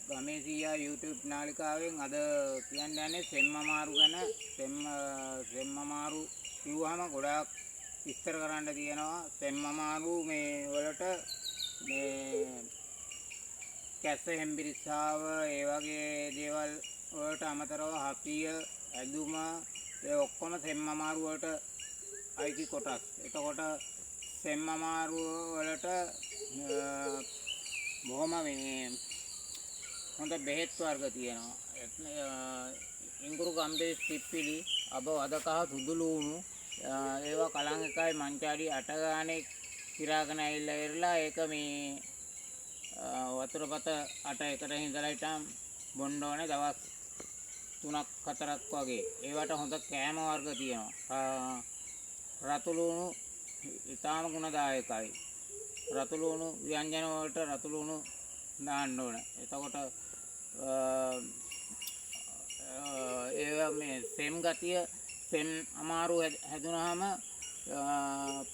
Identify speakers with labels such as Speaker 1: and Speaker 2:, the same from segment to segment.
Speaker 1: ගමේ සීයා YouTube නාලිකාවෙන් අද කියන්න යන්නේ සෙම්මමාරු ගැන. සෙම්මමාරු කිව්වහම ගොඩාක් විස්තර කරන්න තියෙනවා. සෙම්මමාරු මේ වලට මේ කැස්ස හෙම්බිරිස්සාව ඒ වගේ දේවල් වලට අමතරව හතිය ඇදුම ඒ ඔක්කොම සෙම්මමාරු වලට අයිති කොටස්. එතකොට සෙම්මමාරු වලට බොහොම මේ හොඳ බෙහෙත් වර්ග තියෙනවා. ඉඟුරු ගම්බේ පිප්පිලි අබ වදකහ සුදු ලුණු ඒවා කලං එකයි මංචාඩි 8 ගානේ කිරාගෙන ඇවිල්ලා ඉරලා ඒක මේ වතුරපත 8 එකට හිඳලා ඉතින් බොන්න ඕනේ දවස් 3ක් 4ක් වගේ. ඒවට හොඳ කෑම වර්ග තියෙනවා. රතු ලුණු ඊටාම ගුණදායකයි. රතු ලුණු ව්‍යංජන වලට රතු ලුණු දාන්න ඕනේ. එතකොට ඒ මේ සෙම් ගතිය සෙම් අමාරු හැදුනහම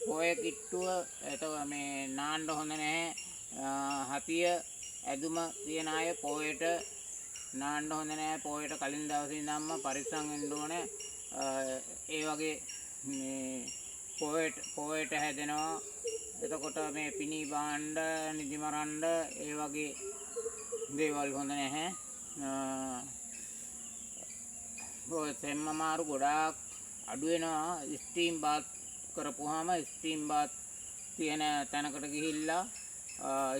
Speaker 1: පොය කිට්ටුව එතකොට මේ නාන්න හොඳ නැහැ. හතිය ඇදුම තියන අය පොයට නාන්න හොඳ නැහැ. පොයට කලින් දවසේ ඉඳන්ම පරිස්සම් වෙන්න ඕනේ. ඒ වගේ මේ පොයට හැදෙනවා. එතකොට මේ පිණි බාණ්ඩ නිදිමරණ්ඩ ඒ වගේ දේවල් හොඳ නැහැ. ඔය සෙම්මමාරු ගොඩාක් අඩු වෙනවා. ස්ටීම් බාත් කරපුවාම ස්ටීම් බාත් තියෙන තැනකට ගිහිල්ලා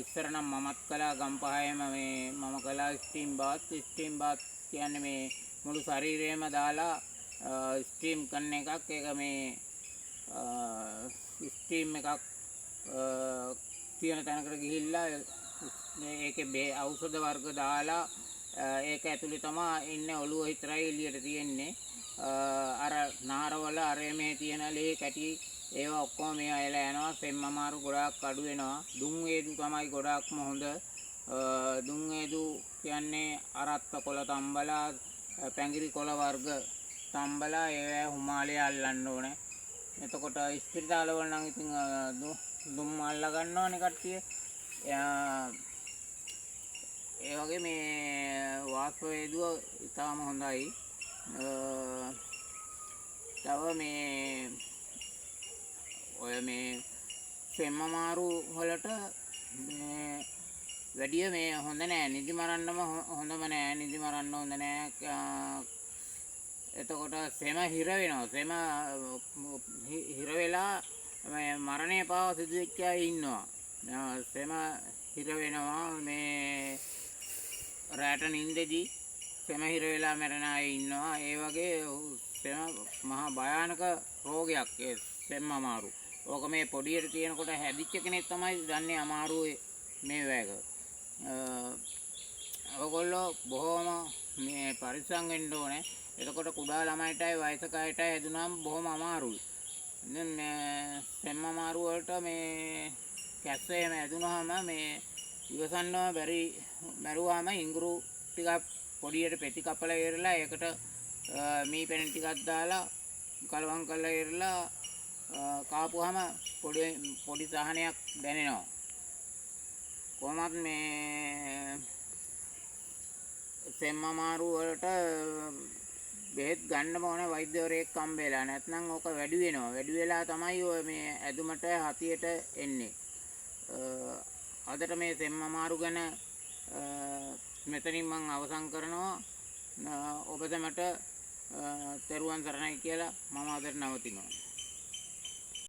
Speaker 1: ඉස්සර නම් මමත් කළා ගම්පහයේම මේ මම කළා ස්ටීම් බාත් කියන්නේ මේ මුළු ශරීරයම දාලා ස්ටීම් කරන එකක්. ඒක මේ ස්ටීම් එකක් තියෙන තැනකට ගිහිල්ලා ඒකේ ඖෂධ වර්ග දාලා ඒක ඇතුලේ තමයි ඉන්නේ. ඔළුව විතරයි එළියට තියෙන්නේ. අර නාරවල අර මේ තියෙන ලේ කැටි ඒවා ඔක්කොම මේ අයලා යනවා. සෙම්මමාරු ගොඩාක් අඩු වෙනවා. දුම් වේදු තමයි ගොඩාක්ම හොඳ. දුම් වේදු කියන්නේ අරත්ත කොළ තම්බලා පැංගිරි කොළ වර්ග තම්බලා ඒවා හුමාලේ අල්ලන්න ඕනේ. එතකොට ස්පිරිතාල වල නම් ඉතින් දුම් අල්ල ගන්නවනේ කට්ටිය. ඒ වගේ මේ වාස්ප වේදුව ඉතාම හොඳයි. තව මේ ඔය මේ සෙම්මමාරු වලට මේ වැඩිය මේ හොඳ නෑ. නිදි මරන්නම හොඳම නෑ. නිදි මරන්න හොඳ නෑ. එතකොට සෙම හිර වෙනවා. සෙම හිර වෙලා මරණය පාව සිදු වෙච්ච අය ඉන්නවා. සෙම හිර වෙනවා. මේ රැට නින්දෙදී සෙම හිර වෙලා මැරෙන අය ඉන්නවා. ඒ වගේ සෙම මහා භයානක රෝගයක් ඒ සෙම්මමාරු. ඕක මේ පොඩියට තියෙනකොට හැදිච්ච කෙනෙක් තමයි දන්නේ අමාරුවේ මේ වැයක. ඔයගොල්ලෝ බොහොම මේ පරිස්සම් වෙන්න ඕනේ. එතකොට කුඩා ළමයිටයි වයසක අයටයි හැදුනම බොහොම අමාරුයි. දැන් සෙම්මමාරු වලට මේ කැස්ස එහෙම හැදුනහම මේ ඉවසන්නම බැරි මරුවාම ඉඟුරු ටිකක් පොඩියට පෙති කපලා ඉරලා ඒකට මී පෙන ටිකක් දාලා කලවම් කරලා ඉරලා කාපුවාම පොඩි සහනයක් දැනෙනවා. කොහොමත් මේ සෙම්මමාරු වලට බෙහෙත් ගන්නම ඕනේ වෛද්‍යවරයෙක් හම්බෙලා. නැත්නම් ඕක වැඩි වෙනවා. වැඩි වෙලා තමයි ඔය මේ ඇදුමට හතියට එන්නේ. අදට මේ සෙම්මමාරු ගැන මෙතනින් මම අවසන් කරනවා. ඔබ සැමට තෙරුවන් සරණයි කියලා මම අදට නවතිනවා.